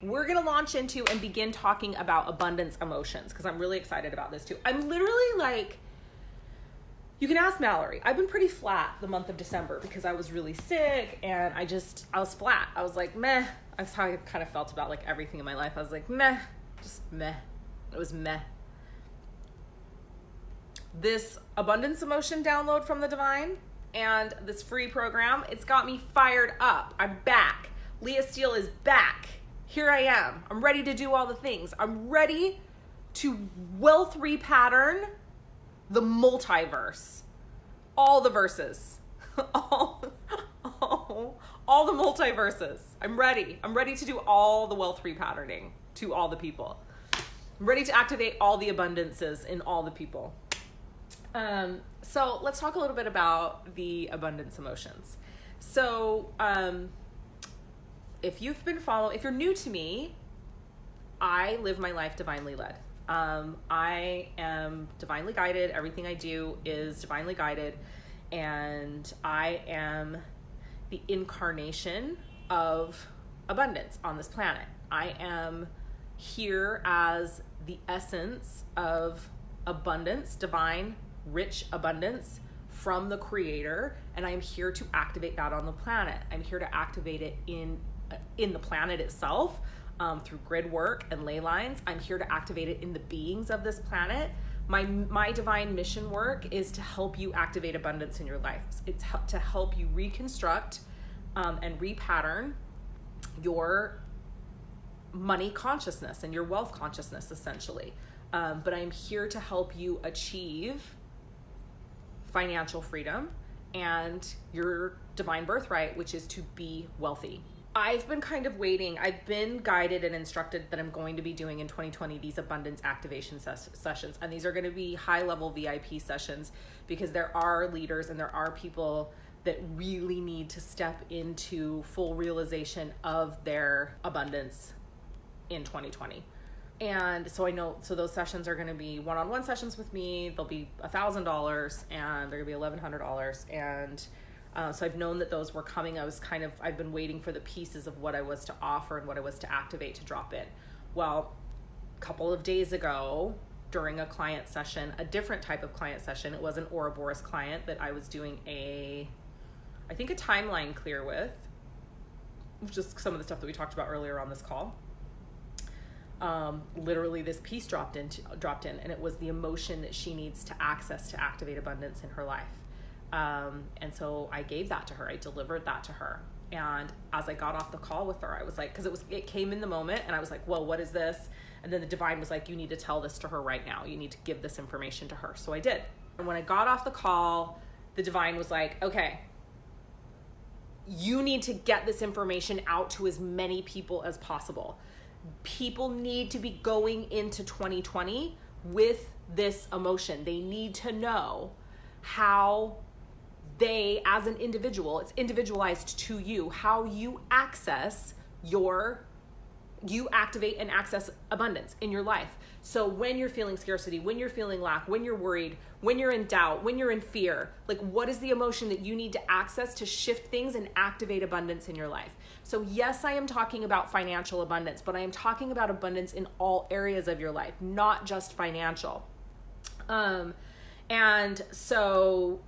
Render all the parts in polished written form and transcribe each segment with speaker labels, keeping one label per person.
Speaker 1: We're going to launch into and begin talking about abundance emotions because I'm really excited about this too. I'm literally like, you can ask Mallory. I've been pretty flat the month of December because I was really sick and I was flat. I was like, meh. That's how I kind of felt about like everything in my life. I was like, meh, just meh. It was meh. This abundance emotion download from the divine and this free program, it's got me fired up. I'm back. Leah Steele is back. Here I am. I'm ready to do all the things. I'm ready to wealth repattern the multiverse. All the verses. all the multiverses. I'm ready. I'm ready to do all the wealth repatterning to all the people. I'm ready to activate all the abundances in all the people. So let's talk a little bit about the abundance emotions. So, if you're new to me, I live my life divinely led. I am divinely guided. Everything I do is divinely guided. And I am the incarnation of abundance on this planet. I am here as the essence of abundance, divine, rich abundance from the Creator. And I am here to activate that on the planet. I'm here to activate it in the planet itself, through grid work and ley lines. I'm here to activate it in the beings of this planet. My divine mission work is to help you activate abundance in your life. It's to help you reconstruct and repattern your money consciousness and your wealth consciousness, essentially. But I'm here to help you achieve financial freedom and your divine birthright, which is to be wealthy. I've been kind of waiting. I've been guided and instructed that I'm going to be doing in 2020 these abundance activation sessions. And these are going to be high-level VIP sessions because there are leaders and there are people that really need to step into full realization of their abundance in 2020. And so so those sessions are going to be one-on-one sessions with me. They'll be $1,000 and they're going to be $1,100. And so I've known that those were coming. I've been waiting for the pieces of what I was to offer and what I was to activate to drop in. Well, a couple of days ago during a client session, a different type of client session, it was an Ouroboros client that I was doing a timeline clear with, just some of the stuff that we talked about earlier on this call. Literally this piece dropped in and it was the emotion that she needs to access to activate abundance in her life. And so I gave that to her. I delivered that to her. And as I got off the call with her, I was like, because it came in the moment and I was like, well, what is this? And then the divine was like, you need to tell this to her right now. You need to give this information to her. So I did. And when I got off the call, the divine was like, okay, you need to get this information out to as many people as possible. People need to be going into 2020 with this emotion. They need to know how they, as an individual, it's individualized to you, how you activate and access abundance in your life. So when you're feeling scarcity, when you're feeling lack, when you're worried, when you're in doubt, when you're in fear, like what is the emotion that you need to access to shift things and activate abundance in your life? So yes, I am talking about financial abundance, but I am talking about abundance in all areas of your life, not just financial. And so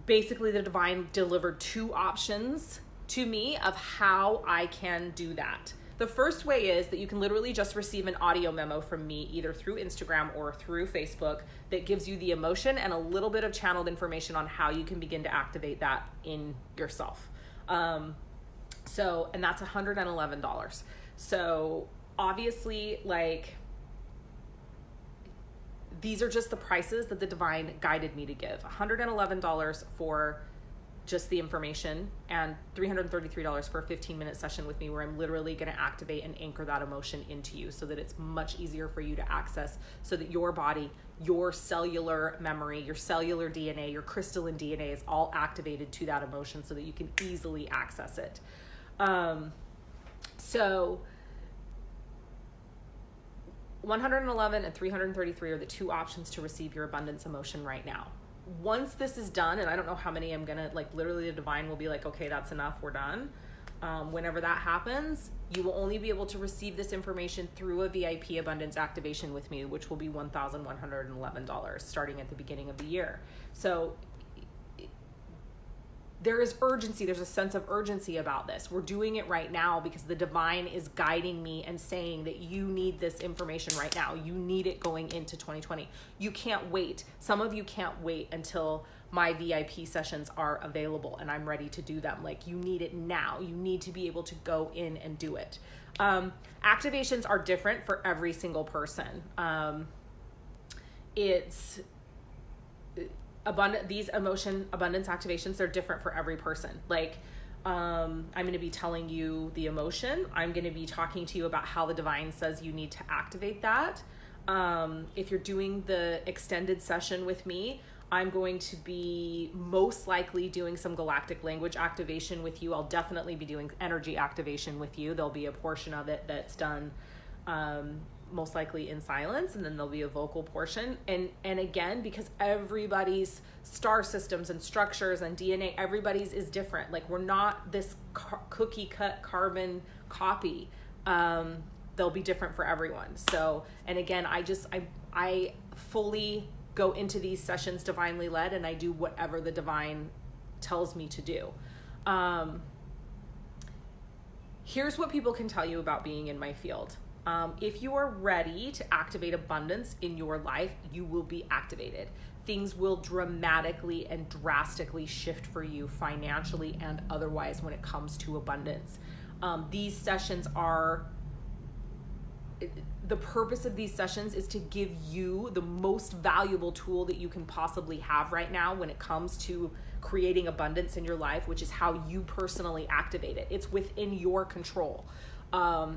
Speaker 1: basically the divine delivered two options to me of how I can do that. The first way is that you can literally just receive an audio memo from me either through Instagram or through Facebook that gives you the emotion and a little bit of channeled information on how you can begin to activate that in yourself. And that's $111. So obviously, like, these are just the prices that the divine guided me to give. $111 for just the information and $333 for a 15-minute session with me where I'm literally going to activate and anchor that emotion into you so that it's much easier for you to access, so that your body, your cellular memory, your cellular DNA, your crystalline DNA is all activated to that emotion so that you can easily access it. So $111 and $333 are the two options to receive your abundance emotion right now. Once this is done, and I don't know how many I'm gonna, like, literally the divine will be like, okay, that's enough, we're done. Whenever that happens, you will only be able to receive this information through a VIP abundance activation with me, which will be $1,111 starting at the beginning of the year. So there is urgency. There's a sense of urgency about this. We're doing it right now because the divine is guiding me and saying that you need this information right now. You need it going into 2020. You can't wait. Some of you can't wait until my VIP sessions are available and I'm ready to do them. Like, you need it now. You need to be able to go in and do it. Activations are different for every single person. These emotion abundance activations, they're different for every person. Like, I'm going to be telling you the emotion. I'm going to be talking to you about how the divine says you need to activate that. If you're doing the extended session with me, I'm going to be most likely doing some galactic language activation with you. I'll definitely be doing energy activation with you. There'll be a portion of it that's done most likely in silence, and then there'll be a vocal portion. And again, because everybody's star systems and structures and DNA, everybody's is different. Like, we're not this cookie cut carbon copy. They'll be different for everyone. So, and again, I fully go into these sessions divinely led, and I do whatever the divine tells me to do. Here's what people can tell you about being in my field. If you are ready to activate abundance in your life, you will be activated. Things will dramatically and drastically shift for you financially and otherwise when it comes to abundance. These sessions are, the purpose of these sessions is to give you the most valuable tool that you can possibly have right now when it comes to creating abundance in your life, which is how you personally activate it. It's within your control.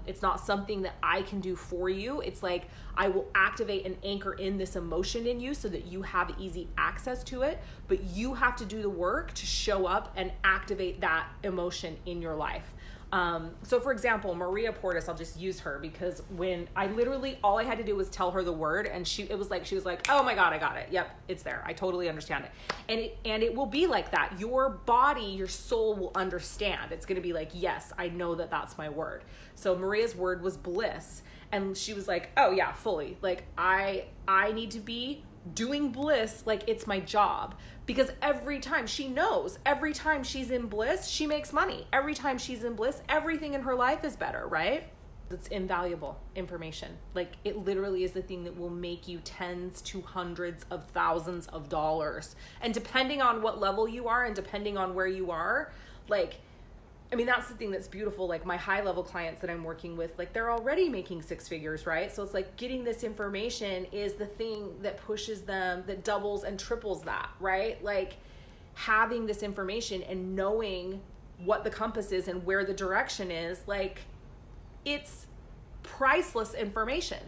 Speaker 1: It's not something that I can do for you. It's like, I will activate and anchor in this emotion in you so that you have easy access to it, but you have to do the work to show up and activate that emotion in your life. So for example, Maria Portis, I'll just use her because when I literally, all I had to do was tell her the word and she was like, oh my God, I got it. Yep. It's there. I totally understand it. And it will be like that. Your body, your soul will understand. It's going to be like, yes, I know that that's my word. So Maria's word was bliss. And she was like, oh yeah, fully. Like, I need to be doing bliss like it's my job, because every time she knows, every time she's in bliss, she makes money. Every time she's in bliss, everything in her life is better, right? It's invaluable information. Like, it literally is the thing that will make you tens to hundreds of thousands of dollars. And depending on what level you are and depending on where you are, like, I mean, that's the thing that's beautiful. Like, my high level clients that I'm working with, like, they're already making six figures, right? So it's like, getting this information is the thing that pushes them, that doubles and triples that, right? Like, having this information and knowing what the compass is and where the direction is, like, it's priceless information.